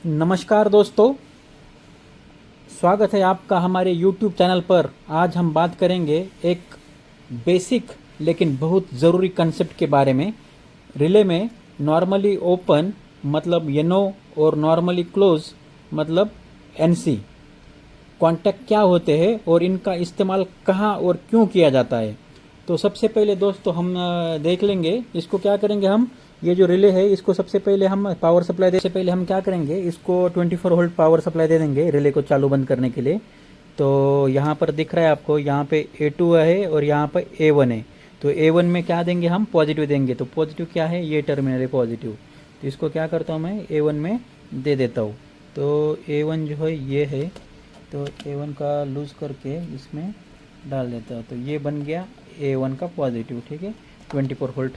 नमस्कार दोस्तों, स्वागत है आपका हमारे YouTube चैनल पर। आज हम बात करेंगे एक बेसिक लेकिन बहुत ज़रूरी कंसेप्ट के बारे में। रिले में नॉर्मली ओपन मतलब येनो और नॉर्मली क्लोज मतलब एनसी कॉन्टैक्ट क्या होते हैं और इनका इस्तेमाल कहाँ और क्यों किया जाता है। तो सबसे पहले दोस्तों हम देख लेंगे इसको क्या करेंगे। हम ये जो रिले है इसको सबसे पहले हम पावर सप्लाई दे से पहले हम क्या करेंगे, इसको 24 वोल्ट पावर सप्लाई दे देंगे रिले को चालू बंद करने के लिए। तो यहाँ पर दिख रहा है आपको, यहाँ पे A2 है और यहाँ पर A1 है। तो A1 में क्या देंगे, हम पॉजिटिव देंगे। तो पॉजिटिव क्या है, ये टर्मिनल है पॉजिटिव। तो इसको क्या करता हूँ मैं, A1 में दे देता हूँ। तो A1 जो है ये है, तो A1 का लूज़ करके इसमें डाल देता हूँ। तो ये बन गया A1 का पॉजिटिव, ठीक है, 24 वोल्ट।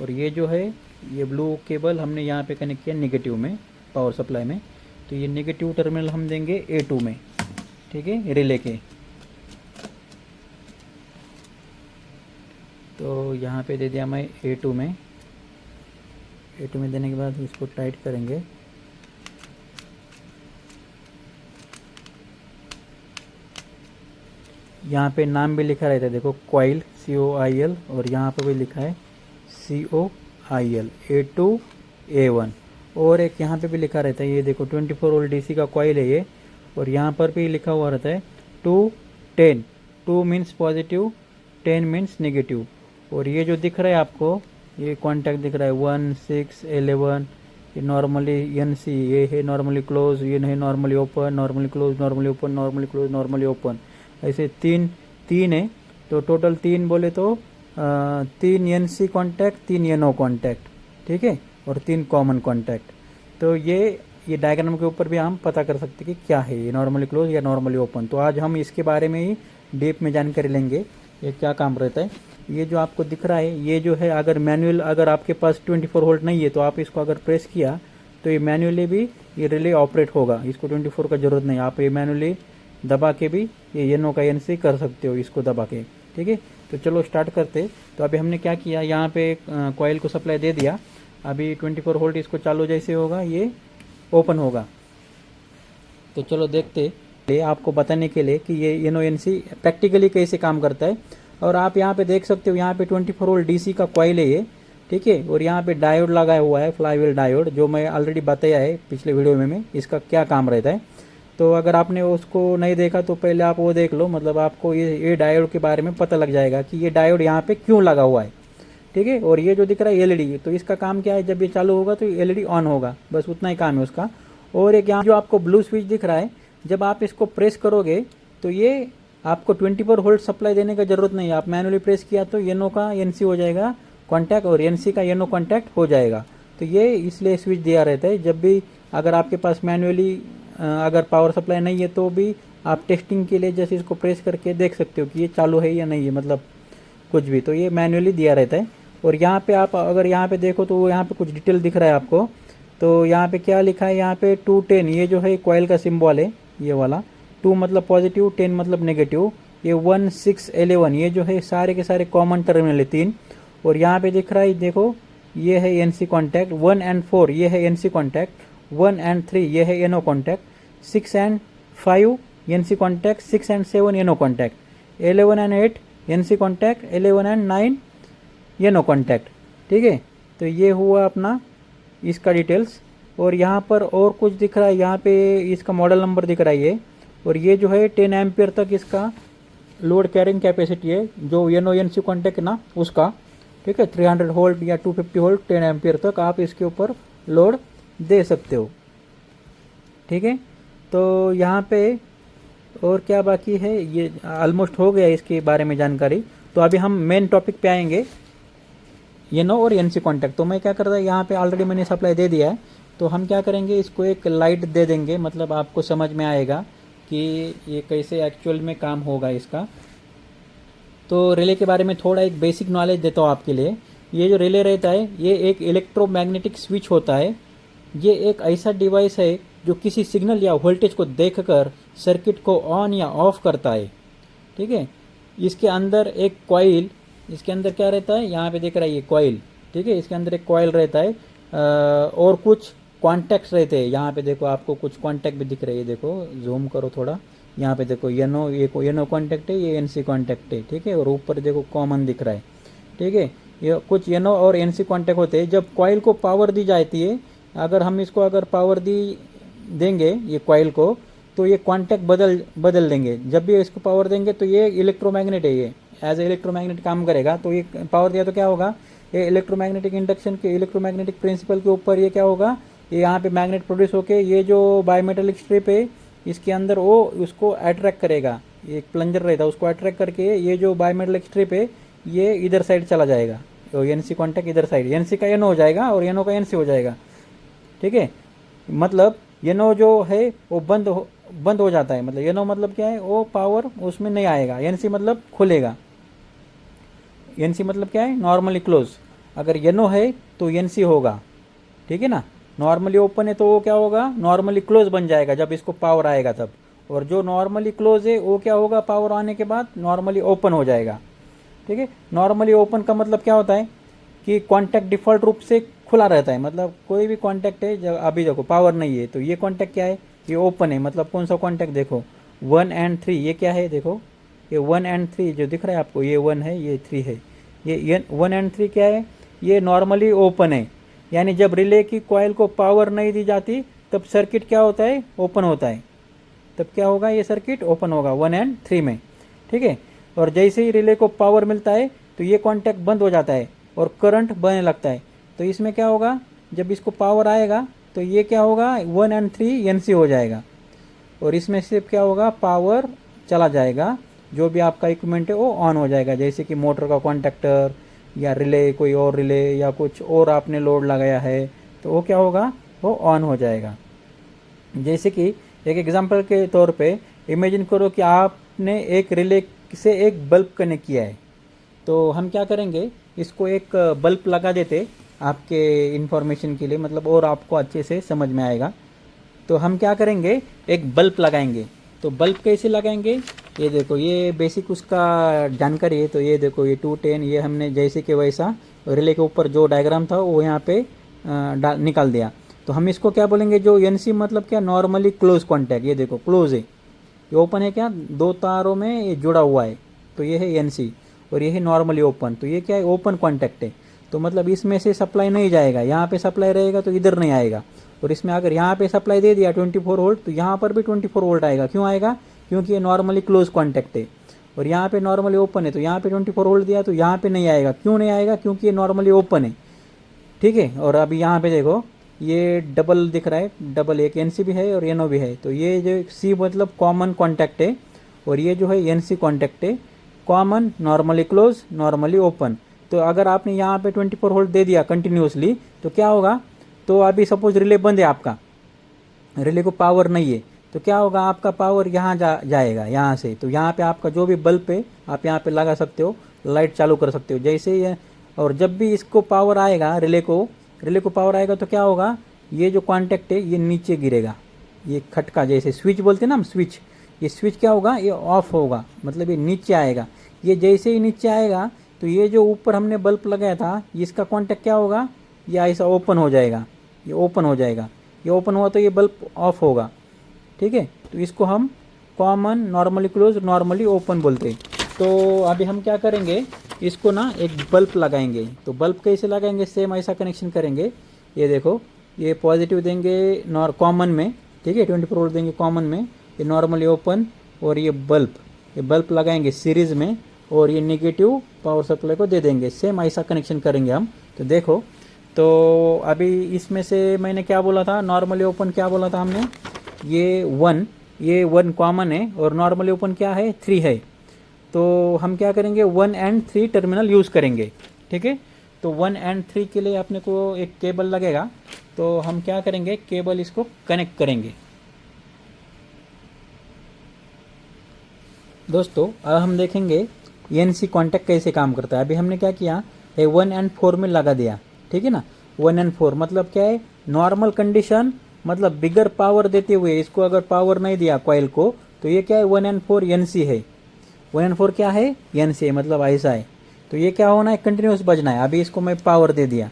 और ये जो है ये ब्लू केबल हमने यहाँ पे कनेक्ट किया नेगेटिव में, पावर सप्लाई में। तो ये नेगेटिव टर्मिनल हम देंगे A2 में, ठीक है, रिले के। तो यहाँ पे दे दिया मैं A2 में। A2 में देने के बाद इसको टाइट करेंगे। यहाँ पे नाम भी लिखा रहता है, देखो कॉइल COIL, और यहाँ पे भी लिखा है COIL A2 A1। और एक यहाँ पे भी लिखा रहता है, ये देखो 24 वोल्ट DC का कॉइल है ये। और यहाँ पर भी लिखा हुआ रहता है 2 10। 2 मीन्स पॉजिटिव, 10 मीन्स नेगेटिव। और ये जो दिख रहा है आपको, ये कॉन्टैक्ट दिख रहा है 1 6 11। ये नॉर्मली NC ये है नॉर्मली क्लोज, ये नहीं normally open, normally close, normally open, normally close, normally open, ऐसे तीन तीन है। तो टोटल तीन बोले तो 3 NC कॉन्टैक्ट, 3 NO कॉन्टैक्ट, ठीक है, और 3 कॉमन कॉन्टैक्ट। तो ये डायग्राम के ऊपर भी हम पता कर सकते हैं कि क्या है ये, नॉर्मली क्लोज या नॉर्मली ओपन। तो आज हम इसके बारे में ही डीप में जानकारी लेंगे, ये क्या काम रहता है। ये जो आपको दिख रहा है ये जो है, अगर मैनुअल अगर आपके पास 24 वोल्ट नहीं है तो आप इसको अगर प्रेस किया तो ये मैनुअली भी ये रिले ऑपरेट होगा। इसको 24 का ज़रूरत नहीं, आप ये मैनुअली दबा के भी ये येनो का NC कर सकते हो इसको दबा के, ठीक है। तो चलो स्टार्ट करते। तो अभी हमने क्या किया, यहाँ पे कॉइल को सप्लाई दे दिया। अभी 24 वोल्ट इसको चालू जैसे होगा ये ओपन होगा। तो चलो देखते, ये आपको बताने के लिए कि ये येनो NC प्रैक्टिकली कैसे काम करता है। और आप यहाँ पे देख सकते हो, यहाँ पे 24 वोल्ट DC का कॉइल है ये, ठीक है। और यहाँ पे डायोड लगाया हुआ है, फ्लाईव्हील डायोड, जो मैं ऑलरेडी बताया है पिछले वीडियो में इसका क्या काम रहता है। तो अगर आपने उसको नहीं देखा तो पहले आप वो देख लो, मतलब आपको ये डायोड के बारे में पता लग जाएगा कि ये डायोड यहाँ पे क्यों लगा हुआ है, ठीक है। और ये जो दिख रहा है LED, तो इसका काम क्या है, जब ये चालू होगा तो LED ऑन होगा, बस उतना ही काम है उसका। और एक यहाँ जो आपको ब्लू स्विच दिख रहा है, जब आप इसको प्रेस करोगे तो ये आपको 24 वोल्ट सप्लाई देने का ज़रूरत नहीं है। आप मैनुअली प्रेस किया तो येनो का NC हो जाएगा कॉन्टैक्ट और NC का येनो कॉन्टैक्ट हो जाएगा। तो ये इसलिए स्विच दिया रहता है। जब भी अगर आपके पास मैनुअली अगर पावर सप्लाई नहीं है तो भी आप टेस्टिंग के लिए जैसे इसको प्रेस करके देख सकते हो कि ये चालू है या नहीं है, मतलब कुछ भी। तो ये मैनुअली दिया रहता है। और यहाँ पे आप अगर यहाँ पे देखो तो यहाँ पे कुछ डिटेल दिख रहा है आपको। तो यहाँ पे क्या लिखा है, यहाँ पे 2 10, ये जो है कॉइल का सिंबल है ये वाला। 2 मतलब पॉजिटिव, 10 मतलब नेगेटिव। ये 1 6 11 ये जो है सारे के सारे कॉमन टर्मिनल है 3। और यहाँ पे दिख रहा है देखो, ये है NC कॉन्टैक्ट। 1 and 4 ये है NC कॉन्टैक्ट। 1 and 3 ये है NO contact. 6 and 5 NC contact. 6 and 7 NO contact. 11 and 8 NC contact. 11 and 9 NO contact, ठीक है। तो ये हुआ अपना इसका डिटेल्स। और यहाँ पर और कुछ दिख रहा है, यहाँ पे इसका मॉडल नंबर दिख रहा है ये। और ये जो है 10 एम्पियर तक इसका लोड कैरिंग कैपेसिटी है, जो NO NC कॉन्टैक्ट ना उसका, ठीक है। 300 वोल्ट या 250 वोल्ट 10 एम्पियर तक आप इसके ऊपर लोड दे सकते हो, ठीक है। तो यहाँ पे और क्या बाकी है, ये ऑलमोस्ट हो गया इसके बारे में जानकारी। तो अभी हम मेन टॉपिक पे आएंगे, येनो और NC कॉन्टैक्ट। तो मैं क्या कर रहा है, यहाँ पे ऑलरेडी मैंने सप्लाई दे दिया है। तो हम क्या करेंगे, इसको एक लाइट दे देंगे, मतलब आपको समझ में आएगा कि ये कैसे एक्चुअल में काम होगा इसका। तो रिले के बारे में थोड़ा एक बेसिक नॉलेज देता हूँ आपके लिए। ये जो रिले रहता है ये एक इलेक्ट्रोमैग्नेटिक स्विच होता है। ये एक ऐसा डिवाइस है जो किसी सिग्नल या वोल्टेज को देखकर सर्किट को ऑन या ऑफ करता है, ठीक है। इसके अंदर एक कॉइल, इसके अंदर क्या रहता है, यहाँ पे देख रहा है ये कॉइल, ठीक है। इसके अंदर एक कॉइल रहता है और कुछ कॉन्टैक्ट्स रहते हैं, यहाँ पे देखो आपको कुछ कॉन्टैक्ट भी दिख रहे हैं, देखो जूम करो थोड़ा, यहाँ पे देखो एनो, ये एनो कॉन्टैक्ट है, ये एनसी कॉन्टैक्ट है, ठीक है, और ऊपर देखो कॉमन दिख रहा है, ठीक है। ये कुछ एनो और एनसी कॉन्टैक्ट होते हैं। जब कॉइल को पावर दी जाती है, अगर हम इसको अगर पावर देंगे ये कॉइल को, तो ये कॉन्टैक्ट बदल देंगे। जब भी इसको पावर देंगे तो ये इलेक्ट्रोमैग्नेट है, ये एज ए इलेक्ट्रोमैग्नेट काम करेगा। तो ये पावर दिया तो क्या होगा, ये इलेक्ट्रोमैग्नेटिक इंडक्शन के इलेक्ट्रोमैग्नेटिक प्रिंसिपल के ऊपर ये क्या होगा, ये यहाँ पे मैग्नेट प्रोड्यूस होके ये जो बायोमेटेलिक स्ट्रिप है इसके अंदर वो उसको अट्रैक्ट करेगा, ये एक प्लंजर रहता है, उसको अट्रैक्ट करके ये जो बायोमेटेलिक स्ट्रिप है ये इधर साइड चला जाएगा, तो एनसी कॉन्टैक्ट इधर साइड, एनसी का एनो हो जाएगा और एनो का एनसी हो जाएगा, ठीक है। मतलब एनो जो है वो बंद हो जाता है, मतलब एनो मतलब क्या है, वो पावर उसमें नहीं आएगा, एनसी मतलब खुलेगा। एनसी मतलब क्या है, नॉर्मली क्लोज। अगर एनो है तो एनसी होगा, ठीक है ना। नॉर्मली ओपन है तो वो क्या होगा, नॉर्मली क्लोज बन जाएगा जब इसको पावर आएगा तब। और जो नॉर्मली क्लोज है वो क्या होगा, पावर आने के बाद नॉर्मली ओपन हो जाएगा, ठीक है। नॉर्मली ओपन का मतलब क्या होता है कि कॉन्टैक्ट डिफ़ॉल्ट रूप से खुला रहता है, मतलब कोई भी कॉन्टैक्ट है, जब अभी देखो पावर नहीं है तो ये कॉन्टैक्ट क्या है, ये ओपन है। मतलब कौन सा कॉन्टैक्ट, देखो 1 और 3, ये क्या है, देखो ये 1 और 3 जो दिख रहा है आपको, ये 1 है, ये 3 है, ये 1 और 3 क्या है, ये नॉर्मली ओपन है। यानी जब रिले की कॉइल को पावर नहीं दी जाती तब सर्किट क्या होता है, ओपन होता है। तब क्या होगा, ये सर्किट ओपन होगा 1 और 3 में, ठीक है। और जैसे ही रिले को पावर मिलता है तो ये कॉन्टैक्ट बंद हो जाता है और करंट बहने लगता है। तो इसमें क्या होगा, जब इसको पावर आएगा तो ये क्या होगा, 1 और 3 एनसी हो जाएगा, और इसमें सिर्फ क्या होगा, पावर चला जाएगा, जो भी आपका इक्विपमेंट है वो ऑन हो जाएगा। जैसे कि मोटर का कॉन्टैक्टर या रिले, कोई और रिले या कुछ और आपने लोड लगाया है तो वो क्या होगा, वो ऑन हो जाएगा। जैसे कि एक एग्जांपल के तौर पे इमेजिन करो कि आपने एक रिले से एक बल्ब कनेक्ट किया है, तो हम क्या करेंगे, इसको एक बल्ब लगा देते आपके इंफॉर्मेशन के लिए, मतलब और आपको अच्छे से समझ में आएगा। तो हम क्या करेंगे, एक बल्ब लगाएंगे। तो बल्ब कैसे लगाएंगे, ये देखो, ये बेसिक उसका जानकारी है। तो ये देखो, ये 210, ये हमने जैसे कि वैसा रिले के ऊपर जो डायग्राम था वो यहाँ पे निकाल दिया। तो हम इसको क्या बोलेंगे, जो एनसी मतलब क्या, नॉर्मली क्लोज कॉन्टैक्ट। ये देखो क्लोज है, ये ओपन है क्या, 2 तारों में ये जुड़ा हुआ है, तो ये है एनसी, और ये है नॉर्मली ओपन, तो ये क्या है, ओपन कॉन्टैक्ट है। तो मतलब इसमें से सप्लाई नहीं जाएगा, यहाँ पे सप्लाई रहेगा तो इधर नहीं आएगा। और इसमें अगर यहाँ पे सप्लाई दे दिया 24 वोल्ट तो यहाँ पर भी 24 वोल्ट आएगा। क्यों आएगा, क्योंकि ये नॉर्मली क्लोज कॉन्टैक्ट है। और यहाँ पे नॉर्मली ओपन है तो यहाँ पे 24 वोल्ट दिया तो यहाँ पे नहीं आएगा। क्यों नहीं आएगा, क्योंकि ये नॉर्मली ओपन है, ठीक है। और अभी यहाँ पे देखो, ये डबल दिख रहा है, डबल, एक एनसी भी है और एनओ भी है। तो ये जो सी मतलब कॉमन कॉन्टैक्ट है, और ये जो है एनसी कॉन्टैक्ट है, common, normally close, normally open. तो अगर आपने यहाँ पे 24 वोल्ट दे दिया कंटिन्यूसली तो क्या होगा, तो अभी सपोज रिले बंद है आपका, रिले को पावर नहीं है, तो क्या होगा, आपका पावर यहाँ जाएगा यहाँ से। तो यहाँ पे आपका जो भी बल्ब है आप यहाँ पे लगा सकते हो, लाइट चालू कर सकते हो जैसे ये। और जब भी इसको पावर आएगा, रिले को पावर आएगा तो क्या होगा, ये जो कॉन्टैक्ट है ये नीचे गिरेगा, ये खटका, जैसे स्विच बोलते हैं ना हम, स्विच, ये स्विच क्या होगा, ये ऑफ होगा, मतलब ये नीचे आएगा। ये जैसे ही नीचे आएगा तो ये जो ऊपर हमने बल्ब लगाया था इसका कॉन्टैक्ट क्या होगा, ये ऐसा ओपन हो जाएगा, ये ओपन हो जाएगा। ये ओपन हुआ तो ये बल्ब ऑफ होगा, ठीक है। तो इसको हम common, normally close, normally open बोलते हैं। तो अभी हम क्या करेंगे, इसको ना एक बल्ब लगाएंगे। तो बल्ब कैसे लगाएंगे, सेम ऐसा कनेक्शन करेंगे। ये देखो, ये पॉजिटिव देंगे कॉमन में, ठीक है, 24 वोल्ट देंगे कॉमन में, ये नॉर्मली ओपन, और ये बल्ब लगाएंगे सीरीज़ में, और ये नेगेटिव पावर सप्लाई को दे देंगे। सेम ऐसा कनेक्शन करेंगे हम। तो देखो, तो अभी इसमें से मैंने क्या बोला था, नॉर्मली ओपन क्या बोला था हमने, ये 1 कॉमन है और नॉर्मली ओपन क्या है, 3 है। तो हम क्या करेंगे, 1 और 3 टर्मिनल यूज़ करेंगे, ठीक है। तो 1 और 3 के लिए अपने को एक केबल लगेगा। तो हम क्या करेंगे, केबल इसको कनेक्ट करेंगे। दोस्तों अब हम देखेंगे एनसी कॉन्टैक्ट कैसे काम करता है। अभी हमने क्या किया, 1 और 4 में लगा दिया, ठीक है ना। 1 और 4 मतलब क्या है, नॉर्मल कंडीशन, मतलब बिगर पावर देते हुए, इसको अगर पावर नहीं दिया कॉइल को तो ये क्या है, 1 और 4 एनसी है। 1 और 4 क्या है, एनसी है, मतलब ऐसा है। तो ये क्या होना है, कंटिन्यूस बजना है। अभी इसको मैं पावर दे दिया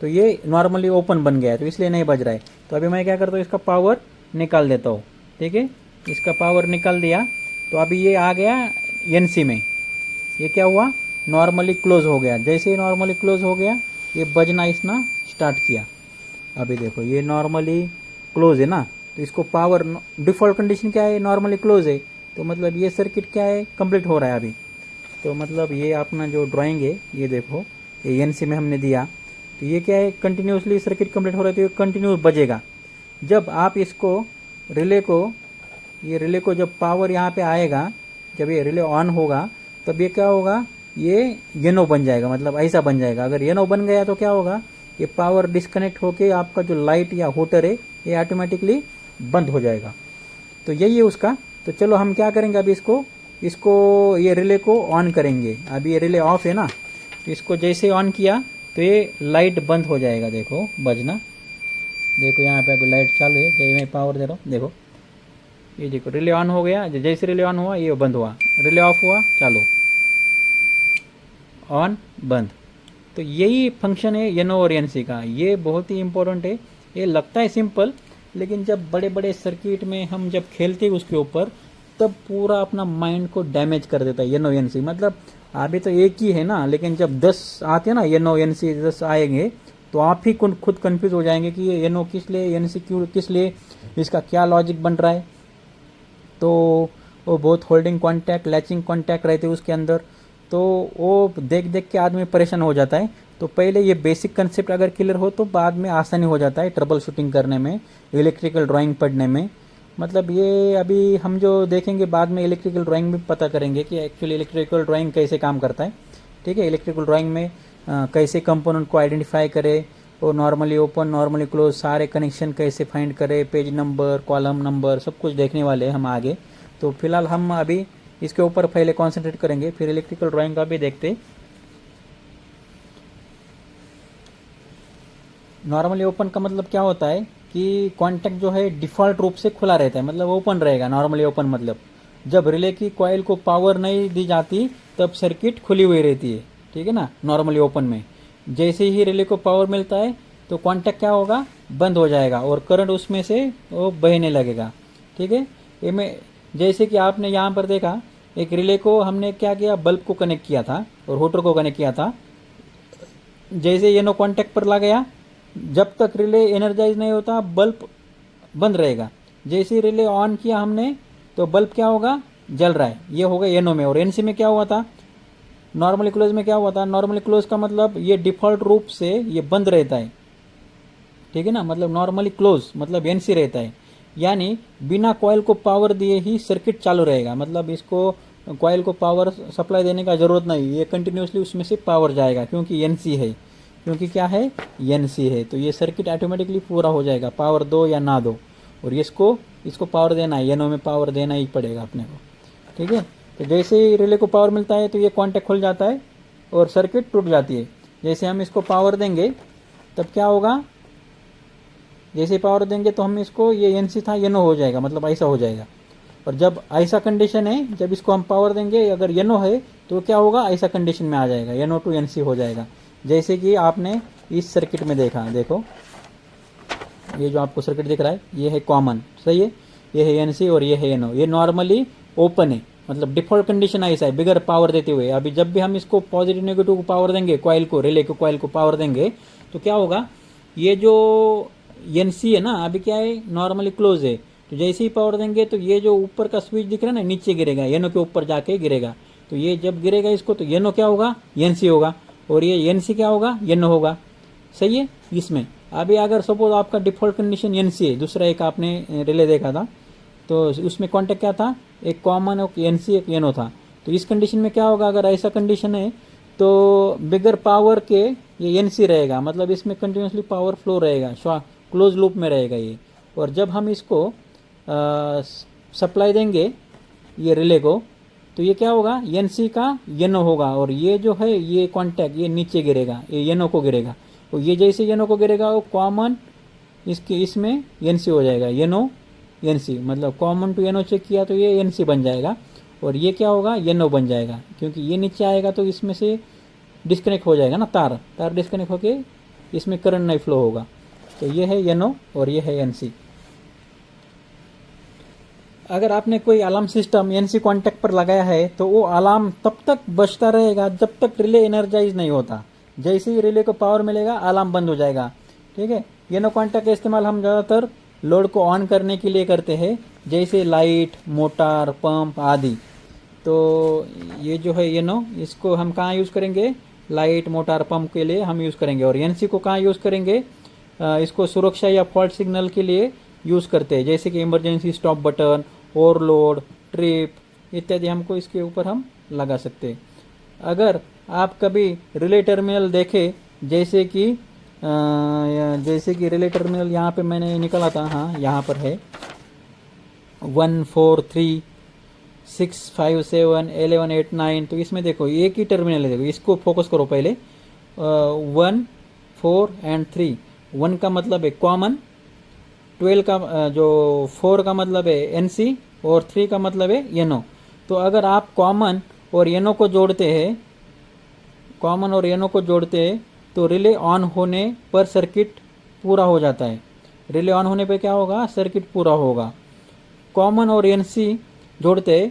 तो ये नॉर्मली ओपन बन गया है तो इसलिए नहीं बज रहा है। तो अभी मैं क्या करता हूँ, इसका पावर निकाल देता हूँ। ठीक है, इसका पावर निकाल दिया तो अभी ये आ गया एनसी में। ये क्या हुआ, नॉर्मली क्लोज हो गया। जैसे ही नॉर्मली क्लोज हो गया ये बजना इसने स्टार्ट किया। अभी देखो ये नॉर्मली क्लोज है ना, तो इसको पावर, डिफ़ॉल्ट कंडीशन क्या है, नॉर्मली क्लोज है, तो मतलब ये सर्किट क्या है, कंप्लीट हो रहा है अभी। तो मतलब ये अपना जो ड्राइंग है ये देखो, ये एनसी में हमने दिया, तो ये क्या है, कंटिन्यूसली सर्किट कंप्लीट हो रहा है, तो ये कंटिन्यूस बजेगा। जब आप इसको रिले को, ये रिले को जब पावर यहाँ पे आएगा, जब ये रिले ऑन होगा तब ये क्या होगा, ये येनो बन जाएगा, मतलब ऐसा बन जाएगा। अगर येनो बन गया तो क्या होगा, ये पावर डिस्कनेक्ट होके आपका जो लाइट या होटर है ये ऑटोमेटिकली बंद हो जाएगा। तो यही है उसका। तो चलो हम क्या करेंगे, अभी इसको ये रिले को ऑन करेंगे। अभी ये रिले ऑफ है ना, तो इसको जैसे ऑन किया तो ये लाइट बंद हो जाएगा। देखो बजना, देखो यहाँ पे अभी लाइट चालू है, जैसे मैं पावर दे रहा हूँ, देखो ये देखो रिले ऑन हो गया। जैसे रिले ऑन हुआ ये बंद हुआ, रिले ऑफ हुआ चालू, ऑन बंद। तो यही फंक्शन है येनो और एनसी का। ये बहुत ही इंपॉर्टेंट है। ये लगता है सिंपल, लेकिन जब बड़े बड़े सर्किट में हम जब खेलते हैं उसके ऊपर, तब पूरा अपना माइंड को डैमेज कर देता है येनो एनसी। मतलब अभी तो एक ही है ना, लेकिन जब 10 आते हैं ना, येनो एनसी 10 आएंगे तो आप ही खुद कंफ्यूज हो जाएंगे कि ये येनो किस लिए, एनसी क्यों, किस लिए, इसका क्या लॉजिक बन रहा है। तो वो बहुत होल्डिंग कॉन्टैक्ट, लैचिंग कॉन्टैक्ट रहते हैं उसके अंदर, तो वो देख देख के आदमी परेशान हो जाता है। तो पहले ये बेसिक कंसेप्ट अगर क्लियर हो तो बाद में आसानी हो जाता है ट्रबल शूटिंग करने में, इलेक्ट्रिकल ड्राइंग पढ़ने में। मतलब ये अभी हम जो देखेंगे बाद में इलेक्ट्रिकल ड्राइंग में पता करेंगे कि एक्चुअली इलेक्ट्रिकल ड्राइंग कैसे काम करता है। ठीक है, इलेक्ट्रिकल ड्राइंग में कैसे कंपोनेंट को आइडेंटिफाई करे, और नॉर्मली ओपन, नॉर्मली क्लोज, सारे कनेक्शन कैसे फाइंड करे, पेज नंबर, कॉलम नंबर, सब कुछ देखने वाले हैं हम आगे। तो फिलहाल हम अभी इसके ऊपर पहले कॉन्सेंट्रेट करेंगे, फिर इलेक्ट्रिकल ड्राइंग का भी देखते। नॉर्मली ओपन का मतलब क्या होता है कि कॉन्टैक्ट जो है डिफ़ॉल्ट रूप से खुला रहता है, मतलब ओपन रहेगा। नॉर्मली ओपन मतलब जब रिले की कॉइल को पावर नहीं दी जाती तब सर्किट खुली हुई रहती है। ठीक है ना, नॉर्मली ओपन में जैसे ही रिले को पावर मिलता है तो कॉन्टैक्ट क्या होगा, बंद हो जाएगा और करंट उसमें से वो बहने लगेगा। ठीक है, ये में जैसे कि आपने यहाँ पर देखा, एक रिले को हमने क्या किया, बल्ब को कनेक्ट किया था और होटर को कनेक्ट किया था। जैसे ये नो कॉन्टैक्ट पर लग गया, जब तक रिले एनर्जाइज नहीं होता बल्ब बंद रहेगा। जैसे ही रिले ऑन किया हमने तो बल्ब क्या होगा, जल रहा है। ये होगा एनो में। और एनसी में क्या हुआ था, नॉर्मली क्लोज में क्या हुआ था, नॉर्मली क्लोज का मतलब ये डिफ़ॉल्ट रूप से ये बंद रहता है। ठीक है ना, मतलब नॉर्मली क्लोज मतलब एनसी रहता है, यानी बिना कॉइल को पावर दिए ही सर्किट चालू रहेगा। मतलब इसको कॉइल को पावर सप्लाई देने का ज़रूरत नहीं, ये कंटिन्यूसली उसमें से पावर जाएगा, क्योंकि एनसी है, क्योंकि क्या है, एनसी है। तो ये सर्किट ऑटोमेटिकली पूरा हो जाएगा, पावर दो या ना दो। और इसको पावर देना है, येनो में पावर देना ही पड़ेगा अपने को। ठीक है, तो जैसे ही रिले को पावर मिलता है तो ये कॉन्टैक्ट खुल जाता है और सर्किट टूट जाती है। जैसे हम इसको पावर देंगे तब क्या होगा, जैसे पावर देंगे तो हम इसको, ये एनसी था येनो हो जाएगा, मतलब ऐसा हो जाएगा। और जब ऐसा कंडीशन है, जब इसको हम पावर देंगे अगर येनो है तो क्या होगा, ऐसा कंडीशन में आ जाएगा, येनो टू एनसी हो जाएगा। जैसे कि आपने इस सर्किट में देखा, देखो ये जो आपको सर्किट दिख रहा है ये है कॉमन, सही है, ये है एनसी और ये है येनो। ये नॉर्मली ओपन है, मतलब डिफ़ॉल्ट कंडीशन ऐसा है बिगर पावर देते हुए। अभी जब भी हम इसको पॉजिटिव नेगेटिव को पावर देंगे, कॉइल को, रिले को कॉइल को पावर देंगे तो क्या होगा, ये जो एनसी है ना अभी क्या है, नॉर्मली क्लोज है। तो जैसे ही पावर देंगे तो ये जो ऊपर का स्विच दिख रहा है ना, नीचे गिरेगा, येनो के ऊपर जाके गिरेगा। तो ये जब गिरेगा इसको तो येनो क्या होगा, एनसी होगा, और ये एनसी क्या होगा, येनो होगा। सही है। इसमें अभी अगर सपोज आपका डिफ़ॉल्ट कंडीशन एनसी है, दूसरा एक आपने रिले देखा था तो उसमें कॉन्टैक्ट क्या था, एक कॉमन और एनसी एक येनो था। तो इस कंडीशन में क्या होगा, अगर ऐसा कंडीशन है तो बिगर पावर के ये एनसी रहेगा, मतलब इसमें कंटिन्यूसली पावर फ्लो रहेगा, क्लोज लूप में रहेगा ये। और जब हम इसको सप्लाई देंगे ये रिले को तो ये क्या होगा, एनसी का येनो होगा, और ये जो है ये कॉन्टैक्ट ये नीचे गिरेगा, ये येनो को गिरेगा। और ये जैसे येनो को गिरेगा वो कॉमन इसके इसमें एनसी हो जाएगा, येनो एनसी, मतलब कॉमन टू येनो चेक किया तो ये एनसी बन जाएगा। और ये क्या होगा, येनो बन जाएगा, क्योंकि ये नीचे आएगा तो इसमें से डिस्कनेक्ट हो जाएगा ना, तार डिस्कनेक्ट होके इसमें करंट नहीं फ्लो होगा। तो ये है NO और ये है NC। अगर आपने कोई अलार्म सिस्टम NC कॉन्टैक्ट पर लगाया है तो वो अलार्म तब तक बजता रहेगा जब तक रिले एनर्जाइज नहीं होता। जैसे ही रिले को पावर मिलेगा अलार्म बंद हो जाएगा। ठीक है, NO कॉन्टैक्ट का इस्तेमाल हम ज़्यादातर लोड को ऑन करने के लिए करते हैं, जैसे लाइट, मोटर, पंप आदि। तो ये जो है NO, इसको हम कहाँ यूज़ करेंगे? लाइट, मोटर, पंप के लिए हम यूज़ करेंगे। और NC को कहाँ यूज़ करेंगे? इसको सुरक्षा या फॉल्ट सिग्नल के लिए यूज़ करते हैं, जैसे कि emergency stop button, overload, trip इत्यादि हमको इसके ऊपर हम लगा सकते हैं। अगर आप कभी रिले टर्मिनल देखें, जैसे कि रिले टर्मिनल यहाँ पे मैंने निकाला था, हाँ यहाँ पर है 1, 4, 3, 6, 5, 7, 11, 8, 9। तो इसमें देखो एक ही टर्मिनल है, देखो इसको फोकस करो पहले। 1, 4 एंड 3। 1 का मतलब है कॉमन, 12 का जो 4 का मतलब है NC और 3 का मतलब है NO। तो अगर आप कॉमन और NO को जोड़ते हैं, तो रिले ऑन होने पर सर्किट पूरा हो जाता है। रिले ऑन होने पर क्या होगा? सर्किट पूरा होगा। कॉमन और NC जोड़ते हैं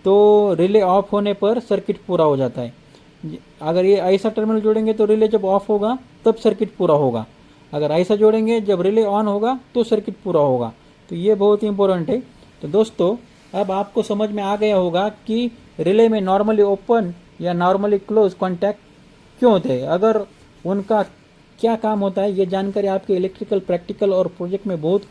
तो रिले ऑफ होने पर सर्किट पूरा हो जाता है। अगर ये ऐसा टर्मिनल जोड़ेंगे तो रिले जब ऑफ होगा तब सर्किट पूरा होगा। अगर ऐसा जोड़ेंगे जब रिले ऑन होगा तो सर्किट पूरा होगा। तो ये बहुत ही इंपॉर्टेंट है। तो दोस्तों, अब आपको समझ में आ गया होगा कि रिले में नॉर्मली ओपन या नॉर्मली क्लोज कॉन्टैक्ट क्यों होते हैं, अगर उनका क्या काम होता है। ये जानकारी आपके इलेक्ट्रिकल, प्रैक्टिकल और प्रोजेक्ट में बहुत